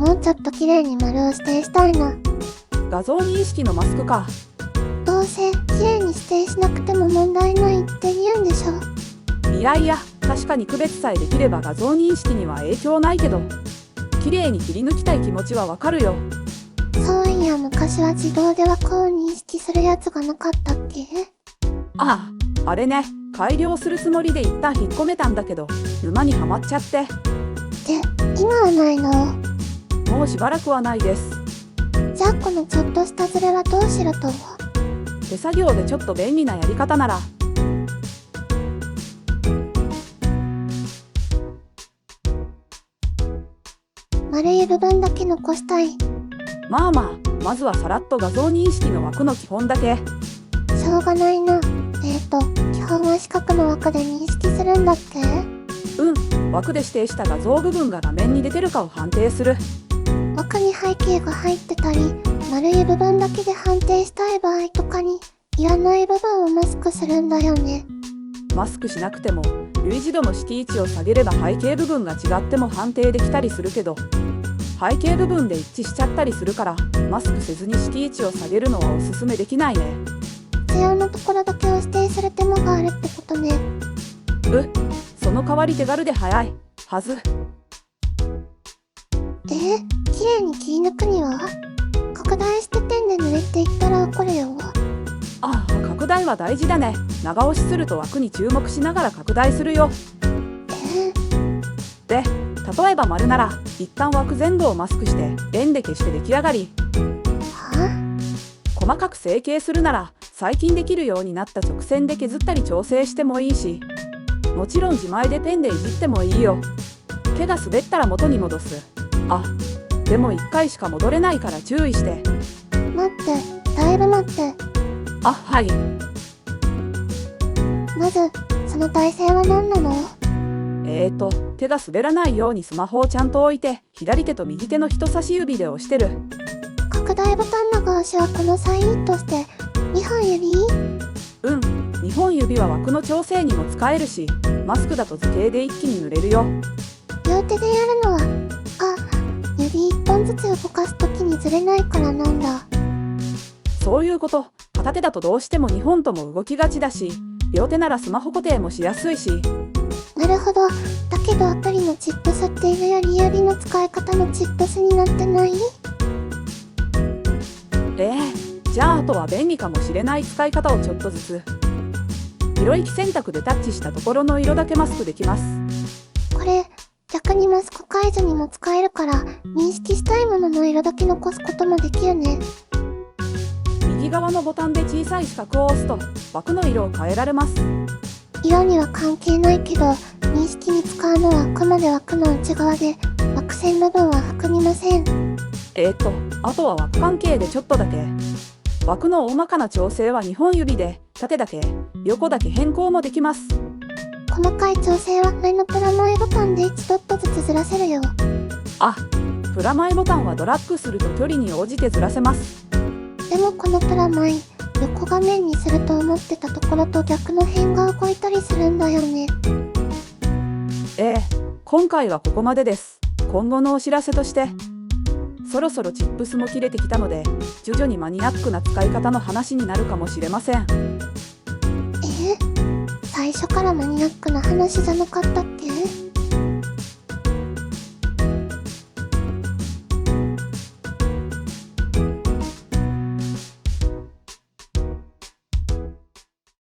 もうちょっと綺麗に丸を指定したいな。画像認識のマスクか。どうせ綺麗に指定しなくても問題ないって言うんでしょ。いやいや、確かに区別さえできれば画像認識には影響ないけど、綺麗に切り抜きたい気持ちはわかるよ。そういや、昔は自動で枠を認識するやつがなかったっけ？ああ、あれね、改良するつもりで一旦引っ込めたんだけど、沼にはまっちゃって。で、今はないの？もうしばらくはないです。じゃあこのちょっとしたズレはどうしろと？手作業でちょっと便利なやり方なら。丸い部分だけ残したい。まあまあ、まずはさらっと画像認識の枠の基本だけ。しょうがないな。基本は四角の枠で認識するんだっけ？枠で指定した画像部分が画面に出てるかを判定する。枠に背景が入ってたり、丸い部分だけで判定したい場合とかに、いらない部分をマスクするんだよね。マスクしなくても、類似度の指揮値を下げれば背景部分が違っても判定できたりするけど、背景部分で一致しちゃったりするから、マスクせずに指揮値を下げるのはおすすめできないね。必要なところだけを指定する手間があるってことね。その代わり手軽で早いはず。綺麗に切り抜くには拡大してペンで塗れって言ったら怒るよ。ああ、拡大は大事だね。長押しすると枠に注目しながら拡大するよ。で、例えば丸なら、一旦枠全部をマスクして円で消して出来上がり。細かく成形するなら、最近できるようになった直線で削ったり調整してもいいし、もちろん自前でペンでいじってもいいよ。毛が滑ったら元に戻す。でも1回しか戻れないから注意して。待って、だいぶ待って。はい。まず、その体勢は何なの？手が滑らないようにスマホをちゃんと置いて、左手と右手の人差し指で押してる。拡大ボタンの側足はこのサインとして、2本指2本指は枠の調整にも使えるし、マスクだと図形で一気に塗れるよ。両手でやるのは、指1本ずつ動かすときにずれないからなんだ。そういうこと。片手だとどうしても2本とも動きがちだし、両手ならスマホ固定もしやすいし。なるほど。だけどアプリのチップスっていうより指の使い方のチップスになってない？じゃああとは便利かもしれない使い方をちょっとずつ。色域選択でタッチしたところの色だけマスクできます。これ、逆にマスク解除にも使えるから、認識したいものの色だけ残すこともできるね。右側のボタンで小さい四角を押すと、枠の色を変えられます。色には関係ないけど、認識に使うのはあくまで枠の内側で、枠線部分は含みません。あとは枠関係でちょっとだけ。枠の大まかな調整は2本指で、縦だけ、横だけ変更もできます。細かい調整は上のプラマイボタンで1ドットずつずらせるよ。プラマイボタンはドラッグすると距離に応じてずらせます。でもこのプラマイ、横画面にすると思ってたところと逆の辺が動いたりするんだよね。今回はここまでです。今後のお知らせとして、そろそろチップスも切れてきたので、徐々にマニアックな使い方の話になるかもしれません。最初からマニアックな話じゃなかったっけ？